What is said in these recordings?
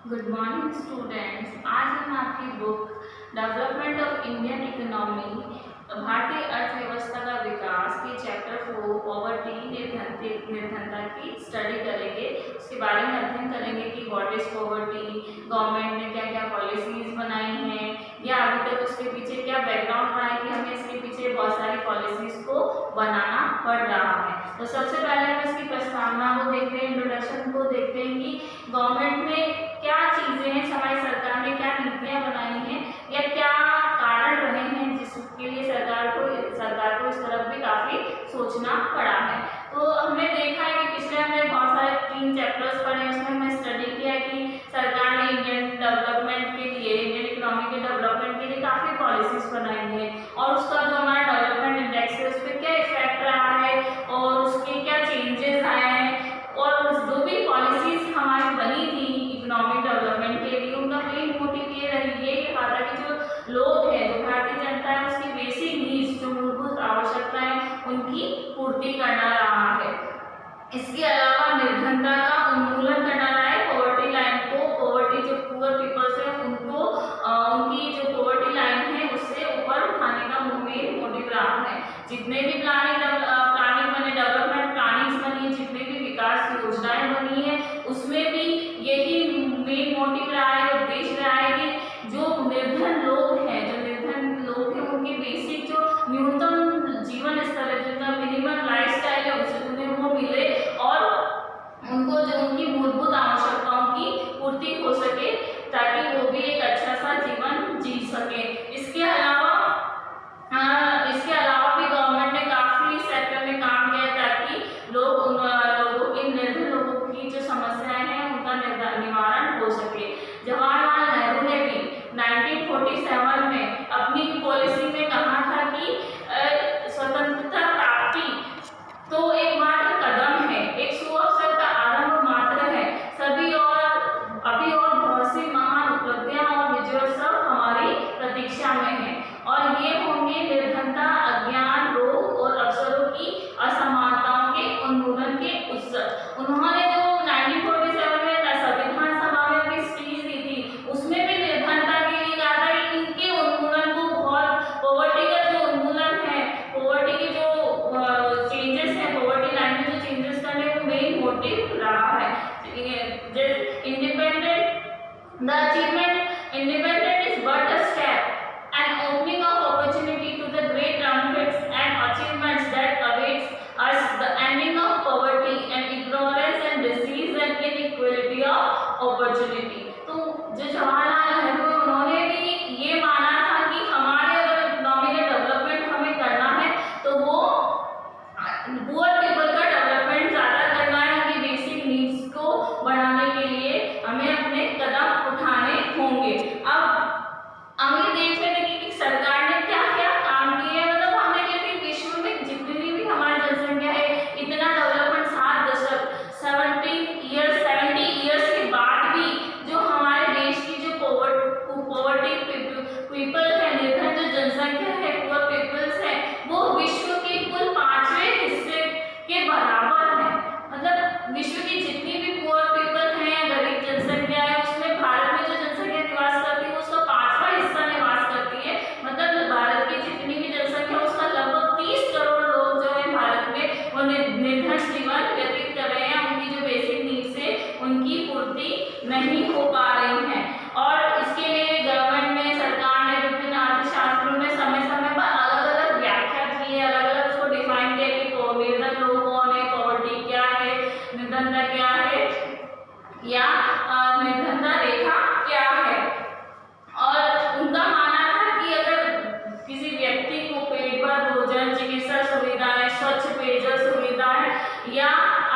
Good morning students. आज हम आपकी book development of Indian economy भारतीय अर्थव्यवस्था का विकास के चैप्टर 4 पॉवर्टी निर्धनता की स्टडी करेंगे। उसके बारे में अध्ययन करेंगे कि व्हाट इज पॉवर्टी, गवर्नमेंट ने क्या क्या पॉलिसीज बनाई हैं या अभी तक उसके पीछे क्या बैकग्राउंड रहा है कि हमें इसके पीछे बहुत सारी पॉलिसीज को बनाना पड़ रहा है। तो सबसे पहले हम इसकी प्रस्तावना को देखते हैं, इंट्रोडक्शन को देखते हैं कि गवर्नमेंट ने क्या चीजें हैं, हमारी सरकार ने क्या नीतियां बनाई हैं या क्या कारण रहे हैं जिसके लिए सरकार को इस तरफ भी काफी सोचना पड़ा है। तो हमने देखा है कि पिछले हमने बहुत सारे 3 चैप्टर्स पढ़े, उसमें हमने स्टडी किया कि सरकार ने इंडियन डेवलपमेंट के लिए, इंडियन इकोनॉमी के डेवलपमेंट के लिए काफी पॉलिसीज बनाई है और उसका जो हमारा डेवलपमेंट इंडेक्स है उस पर क्या इफेक्ट रहा है और उसके क्या चेंजेस आए हैं और जो भी पॉलिसीज हमारी बनी थी इकोनॉमिक डेवलपमेंट के लिए, उनका मेन मोटिव ये कहा था कि जो लोग हैं, जो भारतीय जनता है, उसकी बेसिक नीड्स, जो मूलभूत आवश्यकताएं, उनकी पूर्ति करना रहा है। इसके अलावा निर्धनता का उन्मूलन करना रहा है। पॉवर्टी लाइन को, पॉवर्टी जो पुअर पीपल्स है उनको उनकी जो पॉवर्टी लाइन है उससे ऊपर उठाने का मेन मोटिव रहा है। जितने भी प्लानिंग बने, डेवलपमेंट प्लानिंग्स बनी है, जितने भी विकास योजनाएं बनी है, उसमें भी यही मेन मोटिव रहा है, उद्देश्य रहा है कि जो निर्धन लोग हैं उनके बेसिक जो न्यूनतम जीवन स्तर है, जिनका मिनिमम लाइफस्टाइल है, उसे उन्हें वो मिले और उनको जो उनकी मूलभूत आवश्यकताओं की पूर्ति हो सके ताकि वो भी एक अच्छा सा जीवन जी सके। इसके अलावा भी गवर्नमेंट ने काफी सेक्टर में काम किया ताकि निर्धन लोगों की जो समस्याएं हैं उनका निवारण हो सके। जवाहरलाल नेहरू ने भी 1947 में अपनी पॉलिसी में कहा था कि स्वतंत्रता प्राप्ति तो एक मात्र कदम है, एक सुअवसर का आरंभ मात्र है। अभी और बहुत सी महान उपलब्धियां और विजय सब हमारी प्रतीक्षा में है और ये होंगे निर्धनता, अज्ञान, रोग और अवसरों की असमानताओं के उन्मूलन के उत्सव। उन्होंने जो 1947 में संविधान सभा में अपनी स्पीच दी थी उसमें भी निर्धनता के लिए कहा था कि इनके उन्मूलन को बहुत, पॉवर्टी का जो उन्मूलन है, पॉवर्टी के जो चेंजेस है, पॉवर्टी लाइन में जो चेंजेस करने वो मेन मोटिव रहा है। Independent is but a step, an opening of opportunity to the great benefits and achievements that awaits us, the ending of poverty and ignorance and disease and inequality of opportunity। तो जो जवाहरलाल नेहरू है उन्होंने भी ये माना था कि हमारे अगर इकोनॉमिक डेवलपमेंट हमें करना है तो वो पुअर पीपल का डेवलपमेंट ज्यादा करना है, उनकी बेसिक नीड्स को बढ़ाने के लिए हमें अपने कदम उठाने होंगे। अब ये देख लेते हैं कि सरकार ने क्या क्या काम किए हैं। मतलब हम देख लेते हैं विश्व में जितनी भी हमारी जनसंख्या है, इतना डेवलपमेंट 7 दशक 70 इयर्स के बाद भी जो हमारे देश की जो पॉवर्टी पीपल है, निर्धन जो जनसंख्या है, पुअर पीपल्स है, वो विश्व के कुल 5वें हिस्से के बराबर है। मतलब विश्व की जितनी भी पुअर पीपल है, गरीब जनसंख्या है, उसमें भारत में जो जनसंख्या निवास करती है उसका 5वां हिस्सा निवास करती है। मतलब भारत की जितनी भी जनसंख्या उसका लगभग 30 करोड़ लोग जो है भारत में वो निर्धन जीवन व्यतीत कर रहे हैं, उनकी जो बेसिक नीड्स है उनकी पूर्ति नहीं हो पा रही है। और इसके लिए गवर्नमेंट ने, सरकार ने, विभिन्न अर्थशास्त्रों ने समय समय पर अलग अलग व्याख्या की है, अलग अलग उसको डिफाइन किया कि निर्धन लोग कौन है, पॉवर्टी क्या है, निर्धनता क्या है या निर्धनता रेखा क्या है। और उनका मानना था कि अगर किसी व्यक्ति को पेट भर भोजन, चिकित्सा सुविधाएं, स्वच्छ पेयजल सुविधाएं या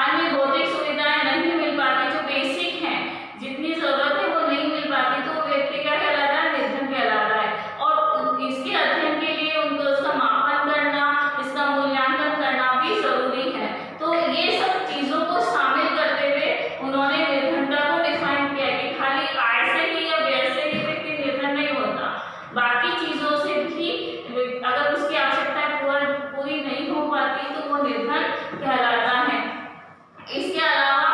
अन्य भौतिक सुविधाएं नहीं मिल पाती, जो बेसिक हैं, जितनी जरूरत है वो नहीं मिल पाती, तो वो व्यक्ति क्या कहलाता है, निर्धन कहलाता है। और इसके अध्ययन के लिए उनको उसका मापन करना, इसका मूल्यांकन करना भी जरूरी है। तो ये सब चीजों को शामिल करते हुए उन्होंने निर्धनता को डिफाइन किया कि खाली आय से ही या व्यय से ही व्यक्ति निर्धन नहीं होता, बाकी चीजों से भी अगर उसकी आवश्यकताएं पूरी नहीं हो पाती तो वो निर्धन कहलाता है। इसके अलावा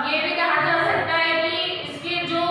ये भी कहा जा सकता है कि इसके जो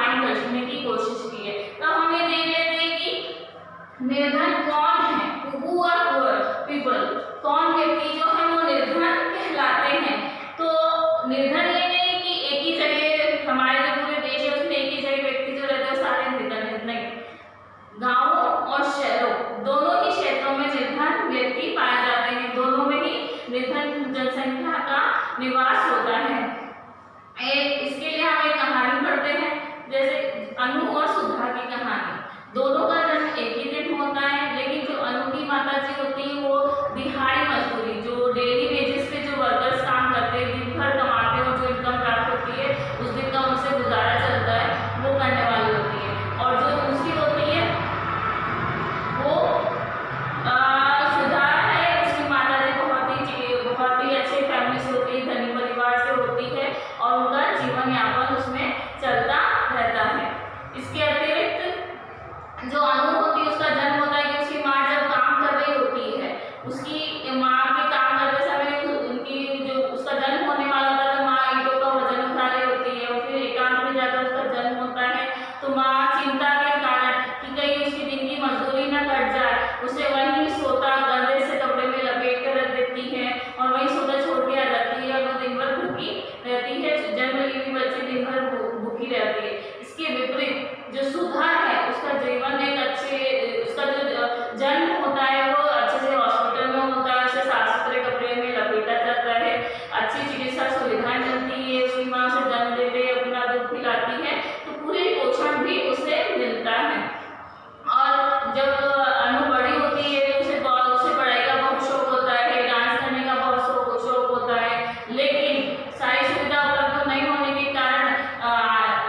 फाइंड करने की कोशिश की है। तो हम ये देख लेते हैं कि निर्धन कौन है, हु आर पुअर पीपल, कौन व्यक्ति जो है वो निर्धन कहलाते हैं। तो निर्धन ये नहीं कि एक ही जगह, हमारे जो पूरे देश है उसमें एक ही जगह व्यक्ति जो रहते हैं सारे निर्धन है, नहीं। गाँव और शहरों दोनों ही क्षेत्रों में निर्धन व्यक्ति पाए जाते हैं, दोनों में ही निर्धन जनसंख्या का निवास होता है। इसके लिए हम एक कहानी पढ़ते हैं, जैसे अनु और सुधा की कहानी। दोनों का जन्म एक ही दिन होता है, लेकिन जो अनु की माता जी होती है वो दिहाड़ी मजदूरी, जो डेली वेजेस पे जो वर्कर्स काम करते हैं, दिन भर कमाते हैं और जो इनकम प्राप्त होती है उस दिन का उनसे गुजारा चलता है, वो करने वाली होती है। और जो दूसरी होती है वो सुधा है, उसकी माता जी बहुत ही अच्छे फैमिली से होती है, धनी परिवार से होती है और उनका जीवन यापन उसमें चलता रहता है। इसके अतिरिक्त जो अनु होती है उसका जन्म होता है कि उसकी माँ जब काम कर रही होती है, उसकी माँ के काम करते समय उनकी जो उसका जन्म होने वाला होता है तो माँ ईंटों का वजन उठा रही होती है और फिर एकांत में जाकर उसका जन्म होता है। तो माँ चिंता के कारण कि कहीं उसकी दिन की मजदूरी न कट जाए, उसे वहीं सोता गंदे से कपड़े में लपेट कर रख देती है और वहीं सोता छोड़ के आ जाती है और वो दिन भर भूखी रहती है, जन्म ली हुई बच्ची दिन भर भूखी रहती है। इसके विपरीत जो सुधा है उसका जीवन एक अच्छे, उसका जो जन्म होता है वो अच्छे से हॉस्पिटल में होता है, उसे साफ सुथरे कपड़े में लपेटा जाता है, अच्छी चिकित्सा सुविधाएं मिलती है, उसकी माँ उसे जन्म देते हैं, अपना दूध पिलाती है, तो पूरी पोषण भी उसे मिलता है। और जब अनु बड़ी होती है तो उसे पढ़ाई का बहुत शौक होता है, डांस करने का बहुत शौक होता है, लेकिन सारी सुविधा उपलब्ध नहीं होने के कारण,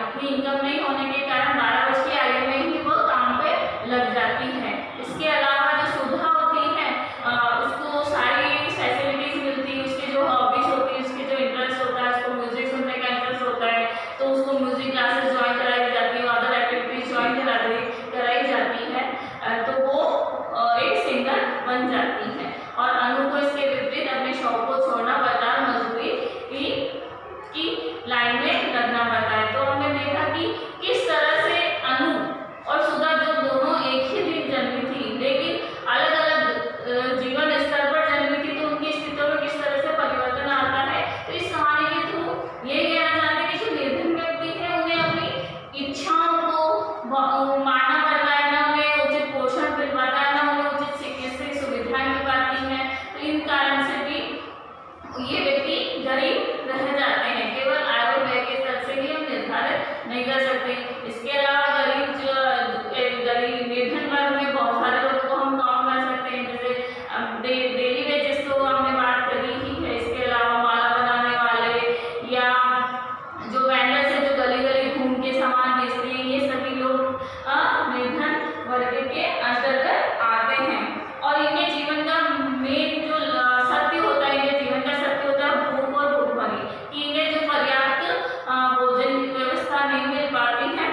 इतनी इनकम नहीं होने के कारण 12 वर्ष की आयु में ही वो काम पे लग जाती है। इसके अलावा जो सुधा होती है उसको सारी फैसिलिटीज मिलती है, उसकी जो हॉबीज होती है, उसके जो इंटरेस्ट होता है, उसको म्यूजिक सुनने का इंटरेस्ट होता है तो उसको म्यूजिक क्लासेस ज्वाइन कराई जाती है, अदर एक्टिविटीज ज्वाइन कराई जाती है, तो वो एक सिंगर बन जाती है। और अनु को इसके विपरीत अपने शौक को छोड़ना पड़ता है, मजदूरी की लाइन में लगना पड़ता है। तो हमने देखा कि किस तरह से अनु और सुधा जो दोनों एक ही दिन जन्मी थी लेकिन अलग अलग जीवन स्तर पर जन्मी थी, तो उनकी स्थितियों में किस तरह से परिवर्तन आता है। तो इस कहानी के थ्रू ये कहना चाहते हैं कि जो निर्धन व्यक्ति है उन्हें अपनी इच्छाओं को मानना पड़ता है, ना उन्हें उचित पोषण मिल पाता है, ना उन्हें उचित चिकित्सीय सुविधाएं मिल पाती हैं। तो इन कारण से भी ये व्यक्ति गरीब रह जाते हैं, केवल आय और व्यय के स्तर से ही हम निर्धारित नहीं कर सकते। इसके अलावा गरीब निर्धन वर्ग में बहुत सारे लोगों को हम काउंट कर सकते हैं, जैसे डेली वेजेस तो हमने बात करी ही है। इसके अलावा माला बनाने वाले या जो वेंडर्स है जो गली गली घूम के सामान बेचते हैं, ये सभी लोग निर्धन वर्ग के अंतर्गत आते हैं। और इनके जीवन का मेन जो सत्य होता है, इनके जीवन का सत्य होता है भूख और भूखमरी, कि इन्हें जो पर्याप्त भोजन की व्यवस्था नहीं मिल पाती है।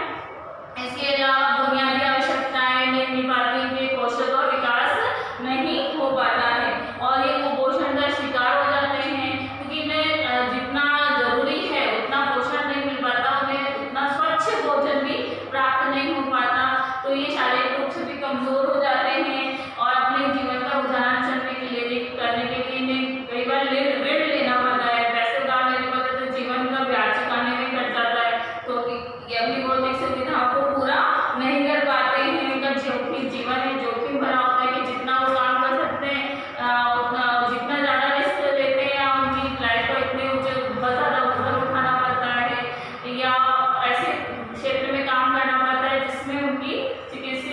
इसके अलावा बुनियादी आवश्यकताएं नहीं मिल पाती, इनके कौशल और विकास नहीं हो पाता है और ये कुपोषण का शिकार हो जाते हैं, क्योंकि इन्हें जितना जरूरी है उतना पोषण नहीं मिल पाता, उन्हें उतना स्वच्छ भोजन भी प्राप्त नहीं हो पाता, तो ये शारीरिक रूप से भी कमजोर हो जाते हैं और अपने जीवन का गुजारा करने के लिए इन्हें कई बार ऋण लेना पड़ता है, पैसे उधार लेने पड़ते हैं, तो जीवन का ब्याज चुकाने में कट जाता है, तो ये अपनी भौतिक सुविधाओं को पूरा नहीं कर पाते हैं। इनका जीवन है जोखिम भरा होता है कि जितना वो काम कर सकते हैं उतना, जितना ज़्यादा रिस्क लेते हैं उनकी लाइफ को इतने ऊँचे बहुत ज़्यादा वजन उठाना पड़ता है या ऐसे क्षेत्र में काम करना पड़ता है जिसमें उनकी चिकित्सीय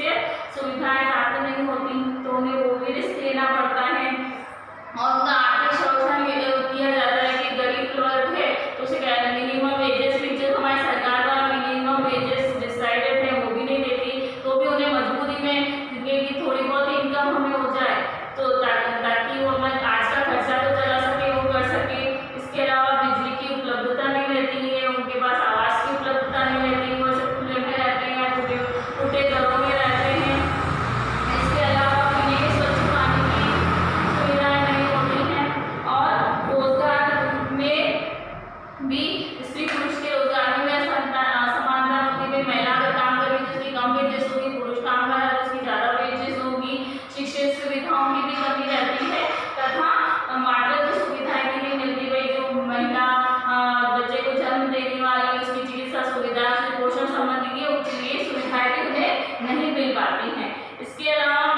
रिहायती उन्हें नहीं मिल पाती है। इसके अलावा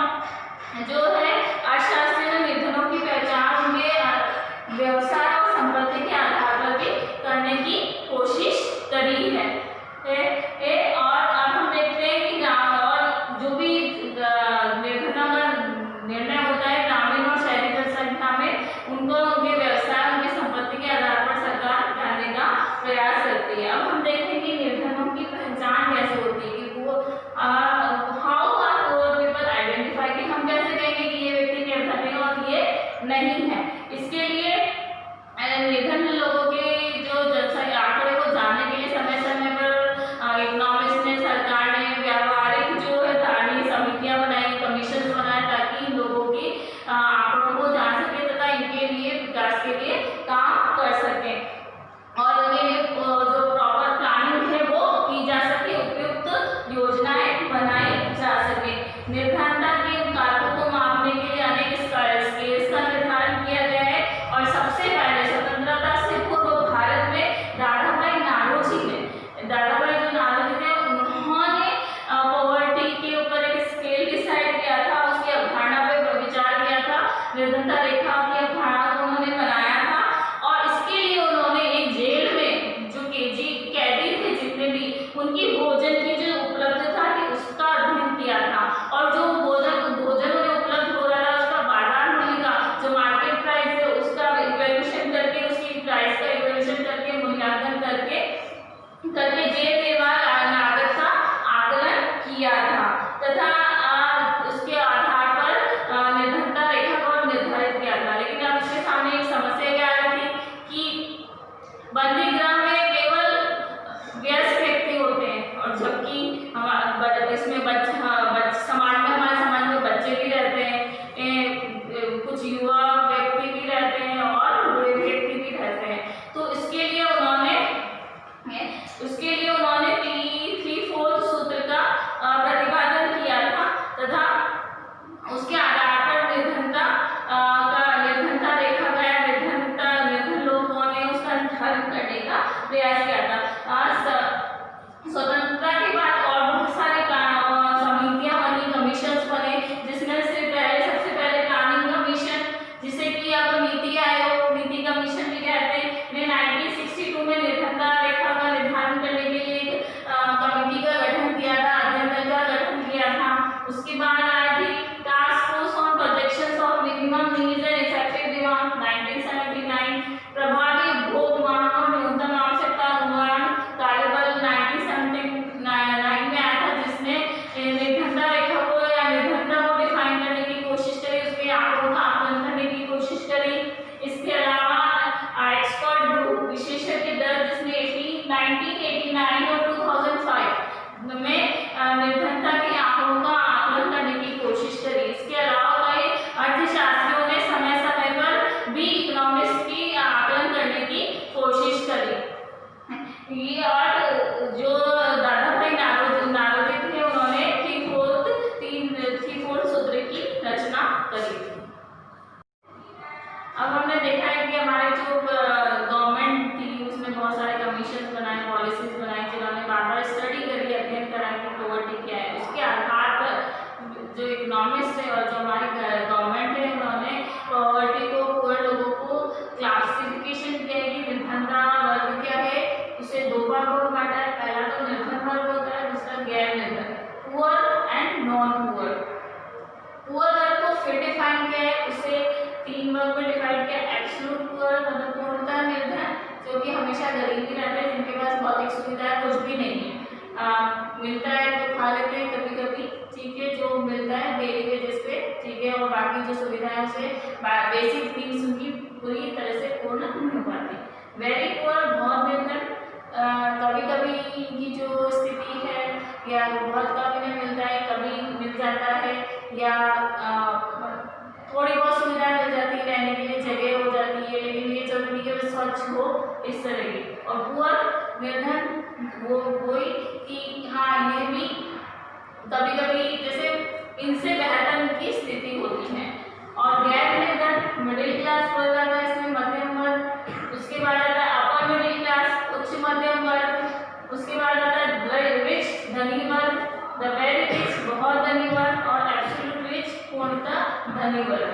जो है अर्थशास्त्री ने निर्धनों की पहचान उनके व्यवसाय और संपत्ति के आधार पर भी करने की कोशिश करी है। और अब हम देखते हैं कि और जो भी निर्धनों का निर्णय होता है ग्रामीण और शहरी जनसंख्या में, उनको उनके व्यवसाय उनकी संपत्ति के आधार पर सरकार करने का प्रयास करती है। अब हम देखेंगे कि निर्धनों की पहचान कैसे होती है, कि वो how are poor people identify, कि हम कैसे कहेंगे कि ये व्यक्ति निर्धन है और ये नहीं है। इसके लिए निर्धन लोगों के जो जनसंख्या आंकड़े को जानने के लिए समय समय पर इकोनॉमिस्ट ने, सरकार ने व्यावहारिक जो है धारणी समितियां बनाई, कमीशन बनाए, ताकि इन लोगों के आंकड़ों को जान सके तथा इनके लिए विकास के लिए काम कर सके और उनके लिए जो प्रॉपर प्लानिंग है वो की जा सके, उपयुक्त योजनाएं बनाई जा सके। निर्धनता के कारकों को मापने के लिए अनेक स्केल्स का निर्धारण किया गया है और सबसे पहले स्वतंत्रता से पूर्व भारत में दादाभाई नारोजी जो नारोजी थे, उन्होंने पॉवर्टी के ऊपर एक स्केल डिसाइड किया था, उसकी अवधारणा पे विचार किया था, निर्धनता रेखा की अवधारणा को उन्होंने बनाया था और इसके लिए उन्होंने एक जेल में जो कैदी थे जितने भी, उनकी भोजन की जो उपलब्धता थी उसका अध्ययन किया था और जो भोजन उन्हें उपलब्ध हो रहा था उसका बाजार मूल्य का जो मार्केट प्राइस है उसका इवैल्यूएशन करके, उसकी प्राइस का इवैल्यूएशन करके, मूल्यांकन करके जेल निर्वाह लागत का आकलन किया था तथा उसके आधार पर निर्धनता रेखा को निर्धारित किया था। लेकिन अब इसके सामने एक समस्या क्या आ रही थी कि बंदीगृह में केवल वयस्क व्यक्ति होते हैं और जबकि इसमें हमारे समाज में बच्चे भी रहते हैं, कुछ युवा व्यक्ति भी रहते हैं और बूढ़े व्यक्ति भी रहते हैं। तो उसके लिए उन्होंने 3-4 सूत्र का प्रतिपादन किया था तथा उसके आधार पर निर्धनता रेखा का या निर्धन लोगों ने उसका निर्धारण करने का प्रयास किया था। स्वतंत्रता के बाद और बहुत सारे समितियां बनी, कमीशंस बने, जिसमें से सबसे पहले प्लानिंग कमीशन, जिसे कि अब नीति आयोग, नीति कमीशन भी कहते हैं, ने 1962 में निर्धनता रेखा का निर्धारण करने के लिए एक कमेटी का गठन किया था, अध्ययन दल का गठन किया था। उसके बाद आई थी task force on projections of minimum needs and effective demand 1979, प्रभावी उपभोग मांग और न्यूनतम आवश्यकता अनुमान कार्यबल 1979 में आया था, जिसने निर्धनता रेखा को या निर्धनता को डिफाइन करने की कोशिश करी, उसके आंकड़ों का आकलन करने की कोशिश करी। इसके अलावा एक्सपर्ट ग्रुप विशेषज्ञ दल जिसने 1989 और 2005 में निर्धनता के आंकड़ों का आकलन करने की कोशिश करी। इसके अलावा कई अर्थशास्त्रियों ने समय समय पर भी इकोनॉमिस्ट की आकलन करने की कोशिश करी। ये और जो दादाभाई नारोजी थे उन्होंने 3-4 सूत्र की रचना करी थी। अब हमने देखा है कि हमारे जो गवर्नमेंट थी उसने बहुत सारे कमीशन बनाए, पॉलिसीज बनाई, जिन्होंने बार-बार स्टडी करी, अध्ययन करा कि पॉवर्टी क्या है। उसके आधार पर जो इकोनॉमिस्ट है और जो हमारी गवर्नमेंट है उन्होंने पॉवर्टी को, पुअर लोगों को क्लासिफिकेशन किया है कि निर्धनता वर्ग क्या है, उसे 2 भागों में बांटा है। पहला तो निर्धन वर्ग होता है, दूसरा गैर निर्धन, poor and non poor. Poor वर्ग को फिर डिफाइन किया है, उसे 3 वर्ग में डिवाइड किया। एब्सोल्यूट पुअर मतलब पूर्णतः निर्धन, जो कि हमेशा गरीब ही रहते हैं, जिनके पास भौतिक सुविधाएं कुछ भी नहीं है, मिलता है तो खा लेते हैं कभी कभी, ठीक है, जो मिलता है डेली बेसिस पे, ठीक है, और बाकी जो सुविधाएं उसे बेसिक थिंग्स उनकी पूरी तरह से पूर्ण नहीं हो पाती। वेरी पुअर बहुत निर्धन, कभी कभी की जो स्थिति है या बहुत कभी नहीं मिलता है, कभी मिल जाता है या थोड़ी बहुत सुविधाएं मिल जाती है, रहने के लिए जगह हो जाती है, लेकिन ये जरूरी है कि स्वच्छ हो, इस तरह की। और पुअर निर्धन वो वही कि हाँ ये भी कभी कभी जैसे इनसे बेहतर उनकी स्थिति होती है। और गैर निर्धन मिडिल क्लास वर्ग आता है, इसमें मध्यम वर्ग, उसके बाद आता है अपर मिडिल क्लास, उच्च मध्यम वर्ग, उसके बाद आता है रिच धनी वर्ग, पूर्णतः धनी वर्ग।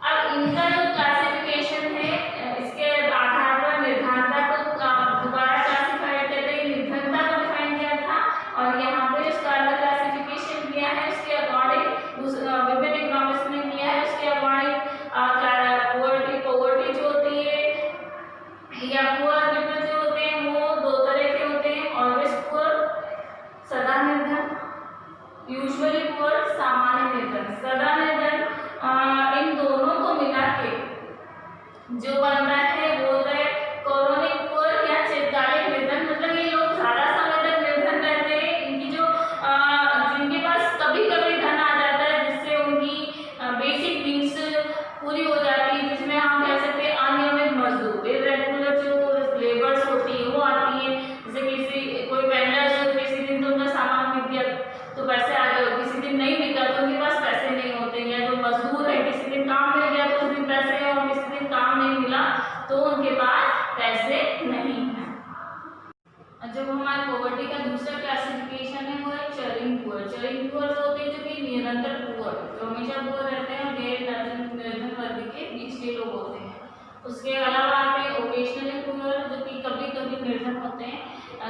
अब इनका जो क्लासिफिकेशन है इसके आधार पर निर्धनता को दोबारा क्लासिफाइड करते हैं। निर्धनता को डिफाइन किया था और यहाँ पे इसका अलग क्लासिफिकेशन दिया है उसके अकॉर्डिंग विभिन्न इकोनॉमिक्स ने किया है उसके अकॉर्डिंग पॉवर्टी जो होती है या पुअर पीपल जो होते हैं वो दो तरह के होते हैं। ऑलवेज पुअर, सदा निर्धन, यूजुअली पुअर, सामान्य निर्धन। सदा निर्धन इन दोनों को मिला के जो बन रहा है वो है क्रोनिक पुअर या चिरकालिक निर्धन। मतलब ये लोग ज्यादा समय तक निर्धन रहते हैं। इनकी जो जिनके पास कभी कभी धन आ जाता है जिससे उनकी बेसिक नीड्स पूरी हो जाती है, जिसमें हम कह सकते हैं अनियमित मजदूर, इरेगुलर जो लेबर्स होती है वो आती है। जैसे किसी कोई वेंडर जो किसी दिन तो उनका सामान बिक गया तो पैसे आ गए, किसी दिन नहीं बिका तो उनके पास पैसे नहीं होते, या जो मजदूर है किसी दिन काम मिल गया तो उस दिन पैसे हैं और किसी दिन काम नहीं मिला तो उनके पास पैसे नहीं है। जब हमारे पॉवर्टी का दूसरा क्लासिफिकेशन है वो है चरिंग पुअर। चरिंग पुअर होते हैं जो कि निरंतर पुअर, जो हमेशा पुअर रहते हैं और गैर निर्धन वर्ग के बीच के लोग होते हैं। उसके अलावा आते हैं ओकेशनली पुअर जो कि कभी कभी निर्धन होते हैं।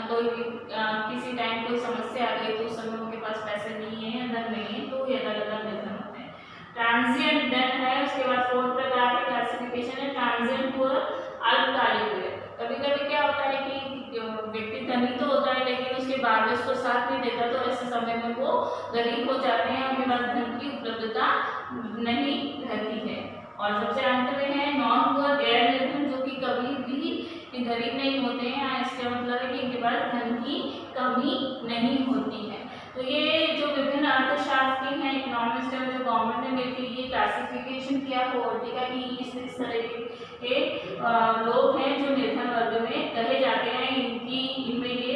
कोई किसी टाइम कोई समस्या आ गई तो उस समय उनके पास पैसे नहीं है या धन नहीं है तो ये अलग अलग निर्धन होते हैं। ट्रांजिएंट डेट है। उसके बाद फोर्थ प्रकार की क्लासिफिकेशन है ट्रांजिएंट पुअर, अल्पकालिक पुअर। कभी कभी क्या होता है कि व्यक्ति धनी तो होता है लेकिन उसके बाद में उसको साथ नहीं देता तो ऐसे समय में वो गरीब हो जाते हैं, उनके पास धन की उपलब्धता नहीं रहती है। और सबसे अंत में है नॉन पुअर, गैर निर्धन, जो कि कभी भी गरीब नहीं होते हैं। इसका मतलब है कि इनके पास धन की कमी नहीं होती है। तो ये जो विभिन्न अर्थशास्त्री हैं, इकोनॉमिस्ट हैं, जो गवर्नमेंट ने मिलकर ये क्लासिफिकेशन किया पॉवर्टी का कि इस तरह के लोग हैं जो निर्धन वर्ग में कहे जाते हैं। इनमें ये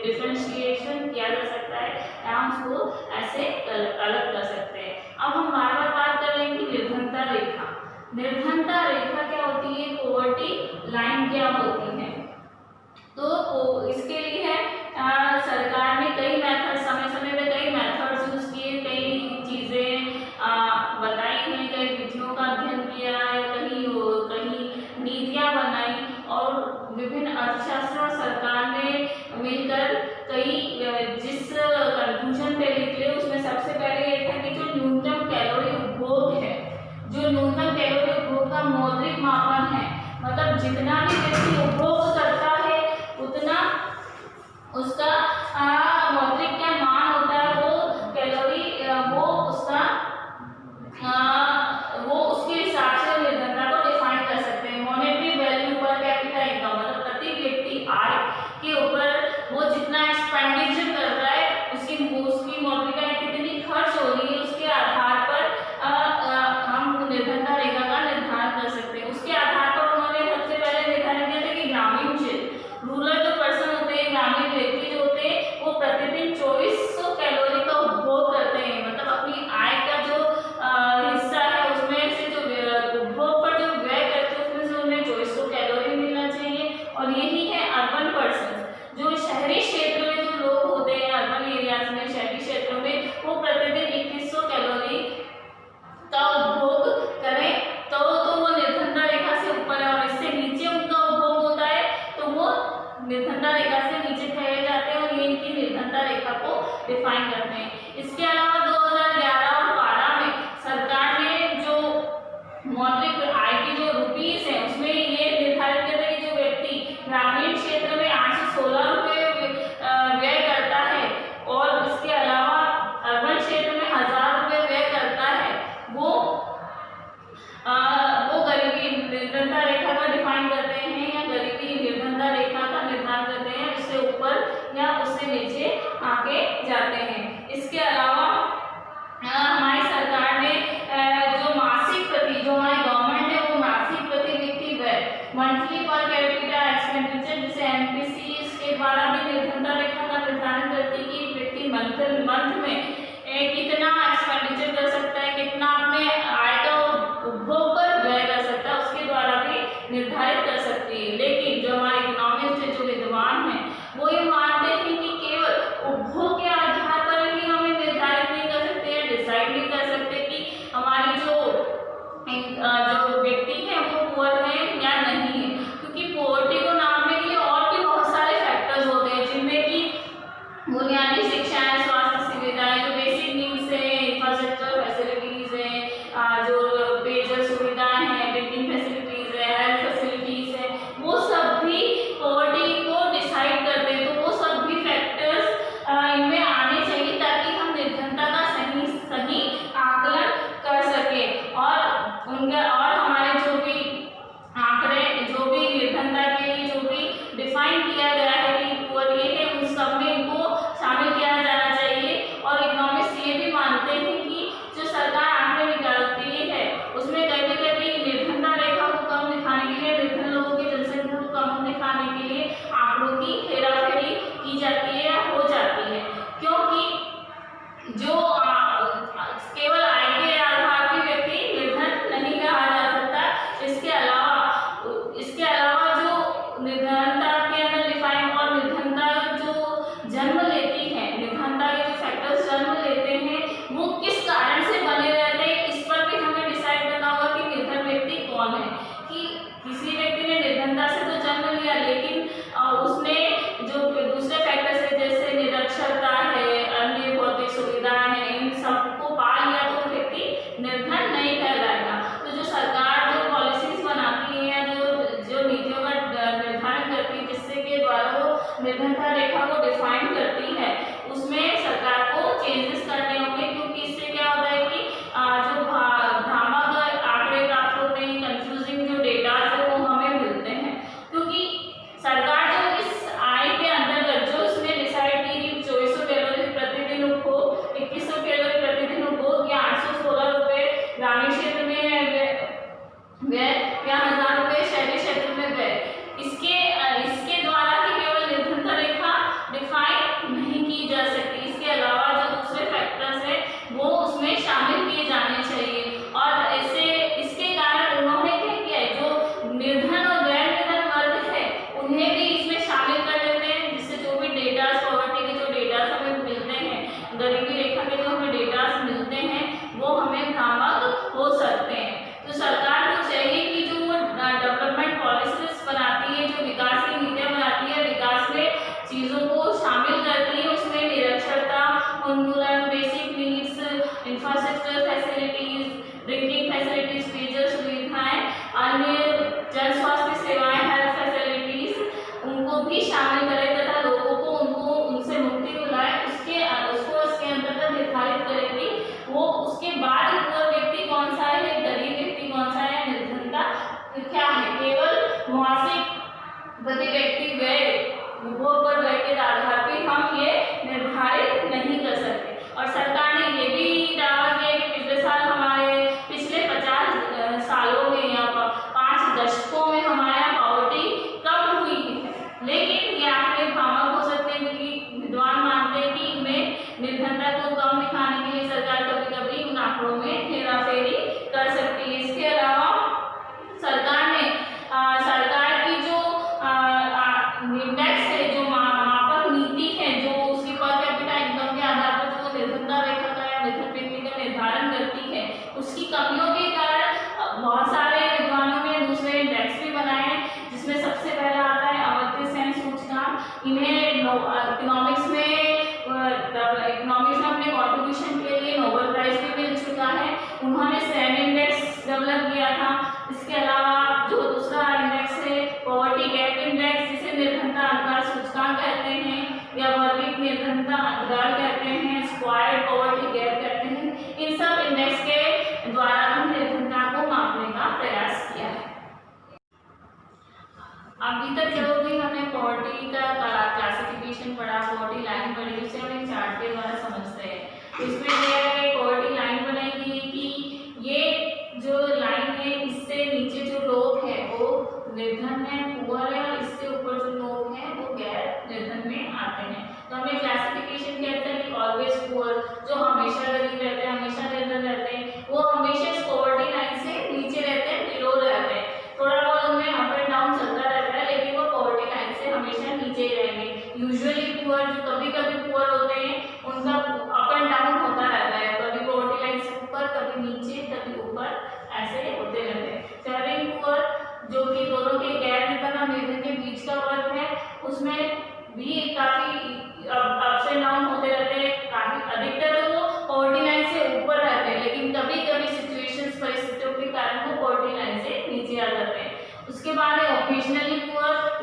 डिफरेंशिएशन किया जा सकता है या हम उसको ऐसे अलग कर सकते हैं। अब हम बार बार बात कर रहे हैं कि निर्धनता रेखा। निर्धनता रेखा क्या होती है, पॉवर्टी लाइन क्या होती है। तो इसके लिए सरकार ने कई मेथड समय समय पे कई मेथड्स यूज किए, कई चीज़ें बताई हैं, कई विधियों का अध्ययन किया है, कहीं नीतियाँ बनाई और विभिन्न अर्थशास्त्र और सरकार ने मिलकर कई जिस कंक्लूजन पे निकले उसमें सबसे पहले ये था कि जो न्यूनतम कैलोरी उपभोग है, जो न्यूनतम कैलोरी उपभोग का मौद्रिक मापन है, मतलब जितना भी व्यक्ति उपभोग करता है उतना उसका मौद्रिक क्या मान होता है, वो कैलोरी वो उसका वो उसके हिसाब से निर्धनता को डिफाइन कर सकते हैं। Monetary value per capita income, मतलब प्रति व्यक्ति आय के ऊपर वो जितना एक्सपेंडिचर कर रहा है उसकी मौद्रिकता कितनी खर्च हो रही है उसके आधार पर हम निर्धनता रेखा का निर्धारण कर सकते हैं। उसके आधार पर उन्होंने सबसे पहले निर्धारण किया था कि ग्रामीण क्षेत्र, रूरल जो पर्सन होते हैं, ग्रामीण व्यक्ति जो होते हैं वो प्रतिदिन 2400 कैलोरी का उपभोग करते हैं। मतलब अपनी आय का जो हिस्सा है उसमें से जो उपभोग पर जो व्यय करते हैं उसमें से उन्हें 2400 कैलोरी मिलना चाहिए। और यही है अर्बन पर्सन, जो शहरी क्षेत्र में जो लोग होते हैं, अर्बन एरियाज में, शहरी क्षेत्रों में, वो प्रतिदिन 2100 कैलोरी का उपभोग करें तो वो निर्धनता रेखा से ऊपर है। और इससे नीचे उनका उपभोग होता है तो वो निर्धनता रेखा से नीचे ठहरे जाते हैं और ये इनकी निर्धनता रेखा को डिफाइन करते हैं। इसके अलावा 2011 और 12 में सरकार ने जो मौद्रिक आय की जो रुपीज है उसमें ये निर्धारित किया था कि जो व्यक्ति ग्रामीण क्षेत्र में 816 रुपये व्यय करता है और इसके अलावा अर्बन क्षेत्र में 1000 रुपये व्यय करता है वो गरीबी निर्धनता रेखा का डिफाइन करते हैं या गरीबी निर्धनता रेखा का निर्धारण करते हैं, उससे ऊपर या उससे नीचे आके जाते हैं। इसके अलावा हमारी सरकार ने जो मासिक प्रति जो हमारी गवर्नमेंट है वो मासिक प्रति व्यक्ति व्यय मंथली पर कैपिटा एक्सपेंडिचर जिसे एमपीसी इसके द्वारा भी निर्धनता रेखा का निर्धारण करती है कि व्यक्ति मंथ में कितना एक्सपेंडिचर कर सकता है, कितना अपने आय का उपभोग पर व्यय कर सकता है, उसके द्वारा भी निर्धारित कर सकती है। लेकिन जो हमारे इकोनॉमिस्ट है, जो विद्वान हैं, वो ये मानते हैं कि केवल उपभोग के आधार पर ही हमें निर्धारित नहीं कर सकते हैं, डिसाइड नहीं बुनियादी शिक्षा है, स्वास्थ्य सुविधाएं, जो बेसिक नीड्स है, इंफ्रास्ट्रक्चर फैसिलिटीज है, जो पेयजल सुविधाएं हैं, ड्रिंकिंग फैसिलिटीज है, हेल्थ फैसिलिटीज है, वो सब भी पॉवर्टी को डिसाइड करते हैं। तो वो सब भी फैक्टर्स इनमें आने चाहिए ताकि हम निर्धनता का सही आकलन कर सके और उनका और हमारे जो भी आंकड़े, जो भी निर्धनता के लिए जो भी डिफाइन किया गया है कि पुअर ये है, उन सब में इनको शामिल किया जाना चाहिए। और इकोनॉमिस्ट ये भी मानते हैं कि जो सरकार आंकड़े निकालती है उसमें कभी कभी निर्धनता रेखा को कम दिखाने के लिए, निर्धन लोगों की जनसंख्या को कम दिखाने के लिए आंकड़ों की हेराफेरी की जाती है या हो जाती है, क्योंकि जो केवल आय के आधार पर व्यक्ति निर्धन नहीं कहा जा सकता। इसके अलावा जो निर्धनता के अंदर डिफाइन और निर्धनता जो जन्म लेती है, निर्धनता के जो फैक्टर्स जन्म लेते हैं वो किस कारण से बने रहते हैं, इस पर भी हमें डिसाइड करना होगा कि निर्धन व्यक्ति कौन है। कि किसी व्यक्ति ने निर्धनता से तो जन्म लिया लेकिन उसने जो दूसरे फैक्टर्स है जैसे निरक्षरता है, अन्य भौतिक सुविधाएं हैं, इन सबको पा लिया तो व्यक्ति निर्धन नहीं कहलाएगा। तो जो सरकार जो पॉलिसीज बनाती है, जो नीतियों का निर्धारण करती है जिससे के द्वारा वो निर्धनता रेखा को डिफाइन करती है, उसमें सरकार को चेंजेस करने होंगे, क्योंकि इससे क्या होता है कि जो भ्रामक आंकड़े प्राप्त होते हैं, कंफ्यूजिंग जो डेटा है वो हमें मिलते हैं। क्योंकि सरकार जो इस आय के अंतर्गत जो उसने डिसाइड की कि 2400 कैलोरी प्रतिदिन उपभोग, 2100 कैलोरी प्रतिदिन उपभोग या 816 रुपये ग्रामीण क्षेत्र में व्यय या 1000 रुपये शहरी क्षेत्र में व्यय, इसके द्वारा ही केवल निर्धनता रेखा डिफाइन नहीं की जा सकती। इसके अलावा जो दूसरे फैक्टर्स है वो उसमें शामिल किए जाने चाहिए। और इसके कारण उन्होंने क्या किया है, जो निर्धन और गैर निर्धन वर्ग है उन्हें भी इसमें शामिल कर लेते हैं, जिससे जो भी डेटा पॉवर्टी के जो डेटा हमें मिलते हैं, गरीबी रेखा के जो हमें डेटा मिलते हैं वो हमें भ्रामक हो सकते हैं। तो सरकार को चाहिए कि जो डेवलपमेंट पॉलिसीज बनाती है, जो विकास की नीतियां बनाती है, विकास में चीज़ों को शामिल करती है, उसमें निरक्षरता उन्मूलन, basic needs, infrastructure facilities, drinking facilities, पेयजल सुविधाएं, अन्य जन स्वास्थ्य सेवाएं, हेल्थ फैसिलिटीज, उनको भी शामिल करे तथा लोगों को उनसे मुक्ति दिलाए। उसको इसके अंतर्गत निर्धारित करे कि वो उसके बाद पुअर व्यक्ति कौन सा है, गरीब व्यक्ति कौन सा है, निर्धनता क्या है। केवल मासिक प्रति व्यक्ति व्यय, उपभोग पर व्यय के आधार पर हम ये निर्धारित नहीं कर सकते। और सरकार ने ये भी दावा किया कि पिछले साल हमारे पिछले 50 सालों में या 5 दशकों में हमारे यहाँ पॉवर्टी कम हुई है, लेकिन ये आंकड़े भ्रामक हो सकते हैं, क्योंकि विद्वान मानते हैं कि इनमें निर्धनता को कम दिखाने के लिए सरकार कभी कभी उन आंकड़ों में हेराफेरी कर सकती है। इसके अलावा सरकार की जो इंडेक्स है, जो मापक नीति है, जो उसकी पर कैपिटा इनकम के आधार पर जो निर्धनता रेखा का या निर्धन व्यक्ति का निर्धारण करती है, उसकी कमियों के कारण बहुत सारे विद्वानों ने दूसरे इंडेक्स भी बनाए हैं, जिसमें सबसे पहला आता है अमर्त्य सेन सूचकांक। इन्हें इकोनॉमिक्स में अपने कॉन्ट्रीब्यूशन के लिए नोबेल प्राइज भी मिल चुका है। उन्होंने सेन इंडेक्स डेवलप किया था। इसके अलावा जो दूसरा इंडेक्स है पॉवर्टी गैप इंडेक्स, जिसे निर्धनता अंतराल सूचकांक कहते हैं या वर्गिक निर्धनता अंतराल कहते हैं, स्क्वायर्ड पॉवर्टी गैप कहते हैं। इन सब इंडेक्स के द्वारा भी निर्धनता को मापने का प्रयास किया है। अभी तक जो भी हमने पॉवर्टी का क्लासिफिकेशन पढ़ा, पॉवर्टी लाइन पढ़ी, उसे हम एक चार्ट के द्वारा समझते हैं। इसमें दिया गया पॉवर्टी लाइन बनाई गई कि ये जो लाइन है, इससे नीचे जो लोग हैं वो निर्धन है, पुअर है, और इससे ऊपर जो लोग हैं वो गैर निर्धन में आते हैं। तो हमें क्लासिफिकेशन कहते हैं कि ऑलवेज पुअर, जो हमेशा गरीब रहते हैं, हमेशा निर्धन रहते हैं, वो हमेशा इस पॉवर्टी लाइन से नीचे रहते हैं, बिलो रहते हैं। थोड़ा बहुत उनमें अप एंड डाउन चलता रहता है, लेकिन वो पॉवर्टी लाइन से हमेशा नीचे ही रहेंगे। यूजुअली पुअर, जो कभी कभी पुअर होते हैं, उनका अप एंड डाउन होता रहता है।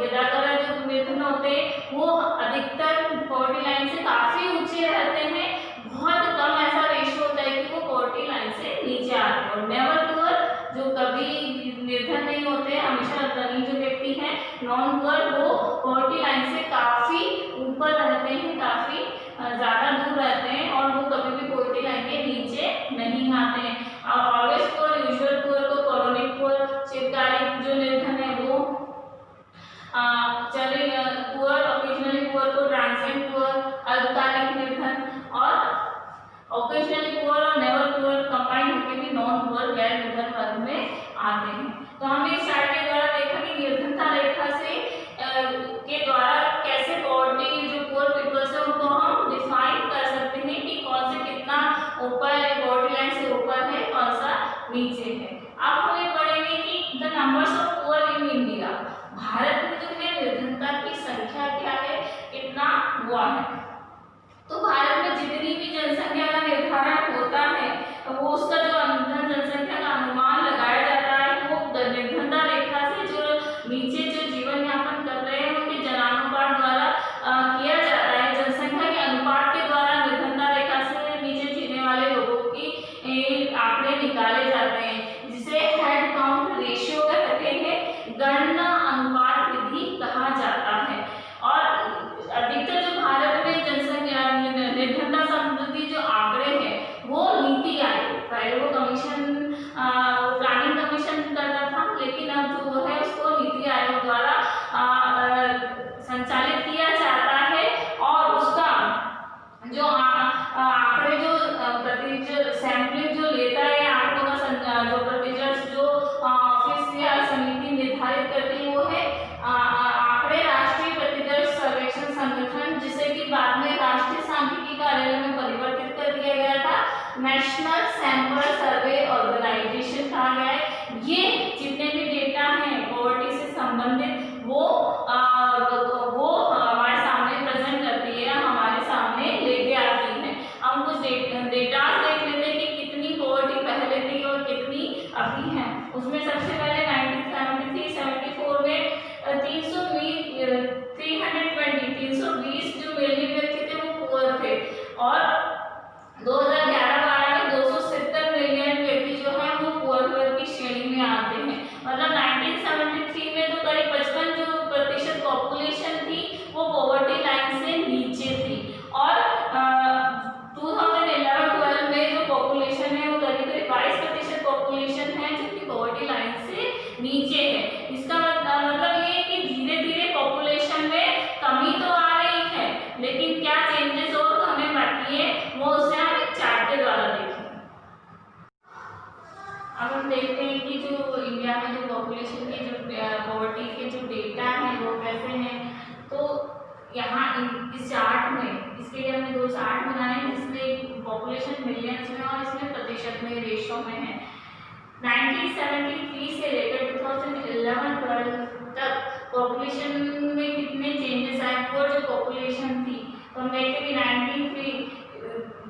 यदाकदा जो निर्धन होते हैं वो अधिकतर पॉवर्टी लाइन से काफी ऊंचे रहते हैं, बहुत कम ऐसा रेशियो होता है कि वो पॉवर्टी लाइन से नीचे आते हैं। और नेवर पुअर जो कभी निर्धन नहीं होते, हमेशा धनी जो व्यक्ति हैं नॉन पुअर, वो पॉवर्टी लाइन से काफी ऊपर रहते हैं, काफी ज्यादा दूर रहते हैं और वो कभी भी पॉवर्टी लाइन के नीचे नहीं आते हैं। ऑलवेज पुअर, यूजुअल पुअर को कॉलोनिक पुअर, चिरकालिक जो निर्धन है वो चले पुअर, ओकेजनली पुअर को ट्रांजिएंट पुअर, अल्पकालिक निर्धन, और ओकेजनली पुअर और नेवर पुअर कंबाइंड होकर भी नॉन पुअर गैर निर्धन वर्ग में आते हैं। तो हमने इस चार्ट के द्वारा देखा कि निर्धनता रेखा से के द्वारा कैसे पॉवर्टी जो पुअर पीपल्स है उनको हम डिफाइन कर सकते हैं कि कौन से कितना ऊपर है, पॉवर्टी लाइन से ऊपर है, कौन सा नीचे है। अब हम ये पढ़ेंगे कि the numbers of poor in India, Bharat में जो है निर्धनता की संख्या क्या है, कितना हुआ है। तो भारत में जितनी भी जनसंख्या का निर्धारण होता है वो उसका जो जनसंख्या का अनुमान लगाया जाता है वो निर्धनता रेखा से जो नीचे जो जीवन यापन कर रहे हैं उनके जनानुपात द्वारा किया जाता है। जनसंख्या के अनुपात के द्वारा निर्धनता रेखा से नीचे जीने वाले लोगों की आंकड़े निकाले जाते हैं, जिसे हेड काउंट रेशियो कहते हैं, गणना अनुपात विधि कहा जाता है। और अधिकतर जो भारत में जनसंख्या निर्धनता संबंधी जो आंकड़े हैं वो नीति आयोग, पहले वो कमीशन प्लानिंग कमीशन करता था, लेकिन अब जो है उसको नीति आयोग द्वारा संचालित किया जाता है। और उसका जो आंकड़े जो सैंपलिंग जो लेता है आंकड़ों का जो प्रतिशत जो ऑफिस या समिति निर्धारित करती है वो है आंकड़े राष्ट्रीय प्रतिदर्श सर्वेक्षण संगठन, जिसे कि बाद में राष्ट्रीय सांख्यिकी कार्यालय में परिवर्तित कर दिया गया था, नेशनल सैंपल सर्वे ऑर्गेनाइजेशन कहा गया है। ये जितने भी डेटा हैं पॉवर्टी से संबंधित वो हमारे सामने प्रेजेंट करती है, हमारे सामने लेके आती है। हम कुछ डेटा देख लेते हैं कि कितनी पॉवर्टी पहले थी और कितनी अभी है। उसमें सबसे पहले 1973-74 में 320 जो मिलियन व्यक्ति थे वो पुअर थे, और 2011-12 में 270 मिलियन व्यक्ति जो है वो पुअर वर्ग की श्रेणी में आते हैं। मतलब 1973 में तो करीब 55% पॉपुलेशन थी वो पॉवर्टी लाइन से नीचे थी, और 2011-12 में जो पॉपुलेशन है वो करीब 22% पॉपुलेशन है जो कि पॉवर्टी लाइन से नीचे है। इसका मतलब ये है कि धीरे धीरे पॉपुलेशन में कमी तो आ रही है, लेकिन क्या चेंजेस और हमें बाकी है वो उसे हम एक चार्ट के द्वारा देखें। अब हम देखते हैं कि जो इंडिया में जो पॉपुलेशन की जो पॉवर्टी के जो डेटा है वो कैसे हैं। तो यहाँ इस चार्ट में, इसके लिए हमने दो चार्ट बनाए हैं जिसमें पॉपुलेशन मिलियंस में और इसमें प्रतिशत में रेशो में है। 1973 से लेकर 2011-12 तक पॉपुलेशन में कितने चेंजेस आए, वो जो पॉपुलेशन थी तो हम देखते हैं कि 1903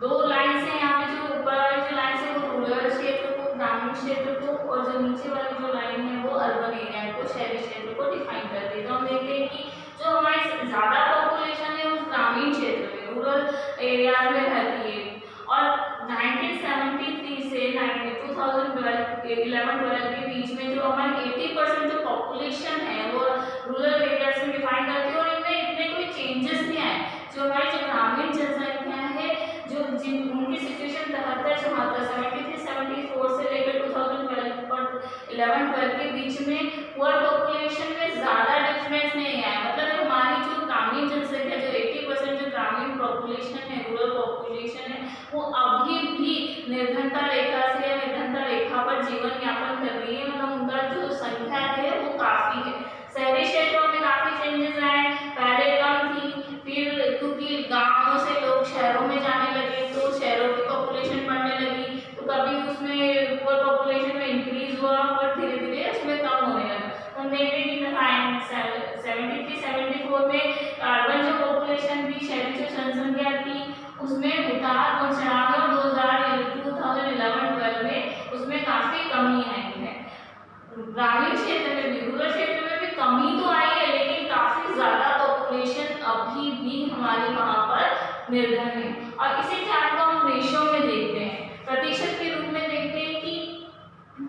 दो लाइन से यहाँ पे जो ऊपर वाली जो लाइन है वो रूरल क्षेत्र को, ग्रामीण क्षेत्र को, और जो नीचे वाली जो लाइन है वो अर्बन एरिया को, शहरी क्षेत्र को डिफाइन करती है। तो हम देखते हैं कि जो हमारी ज्यादा पॉपुलेशन है उस ग्रामीण क्षेत्र में, रूरल एरियाज में रहती है। और 1973 से 2011-12 के बीच में जो हमारी 80% जो पॉपुलेशन है वो रूरल एरियाज में डिफाइन करती है, और इनमें इतने कोई चेंजेस नहीं आए। जो हमारी जो ग्रामीण जनसंख्या है जो उनकी सिचुएशन 73-74 से लेकर 2011-12 के बीच में पुअर पॉपुलेशन में ज़्यादा डिफरेंस नहीं आया। मतलब हमारी जो ग्रामीण जनसंख्या जो 80% जो ग्रामीण पॉपुलेशन है, रूरल पॉपुलेशन है, वो अभी भी निर्धनता रेखा से या निर्धनता रेखा पर जीवन यापन कर रही है। मतलब उनका जो संख्या है वो काफ़ी है। शहरी क्षेत्रों में काफ़ी चेंजेस आए, पहले कम थी, फिर क्योंकि गाँवों से लोग शहरों में जाने लगे तो शहरों की पॉपुलेशन बढ़ने लगी, तो कभी उसमें पुअर पॉपुलेशन में इंक्रीज हुआ और धीरे धीरे उसमें कम होने लगा। तो हम देखते हैं कि 73-74 में अर्बन जो पॉपुलेशन थी, शहरी जो जनसंख्या थी उसमें उतार और चढ़ाव, और 2011-12 में उसमें काफ़ी कमी आई है। ग्रामीण क्षेत्र में भी, रूरल क्षेत्र और इसी चार्ट को हम रेशियो में देखते हैं, प्रतिशत के रूप में देखते हैं कि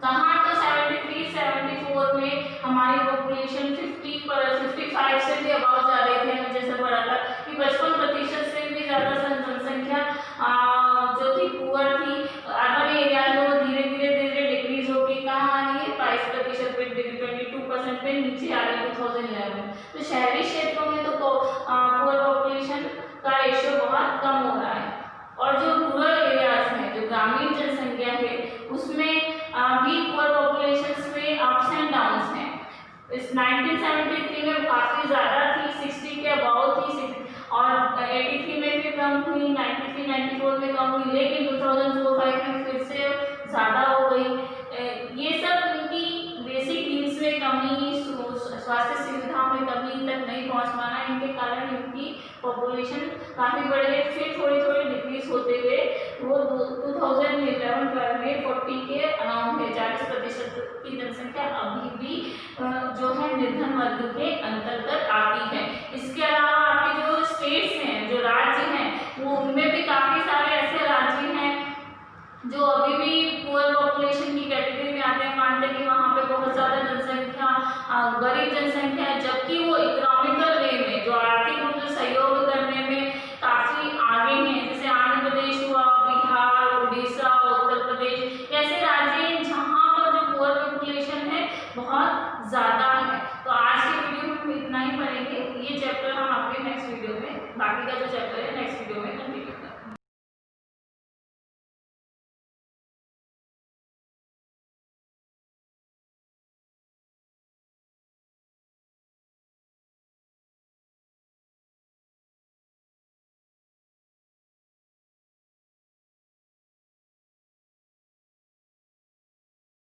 कहाँ तो 73-74 में हमारी पॉपुलेशन 55 से भी अबाव जा रही थी। हमें जैसे पढ़ा था कि 55% से भी ज़्यादा जनसंख्या जो थी पुअर थी। अर्बन एरिया में वो धीरे धीरे डिक्रीज होकर कहाँ आ रही है 22% पे, 22% पे नीचे आ रही है 2011। तो शहरी क्षेत्रों में तो पुअर पॉपुलेशन का रेशियो बहुत कम हो रहा है, और जो रूरल एरियाज में जो ग्रामीण जनसंख्या है उसमें भी पुअर पॉपुलेशंस में अप्स एंड डाउन्स हैं। इस 1973 में काफ़ी ज़्यादा थी, 60 के अबाव थी, और 83 में भी कम हुई, 93-94 में कम हुई, लेकिन 2004-05 में फिर से ज़्यादा हो गई। ये सब उनकी बेसिक नीड्स में कमी, स्वास्थ्य सुविधाओं में कमी तक नहीं पहुँच पाना, इनके कारण इनकी पॉपुलेशन काफ़ी बढ़ गई। फिर थोड़ी डिक्रीज होते हुए वो 2011-12 में 40 के अराउंड है, 40% की जनसंख्या अब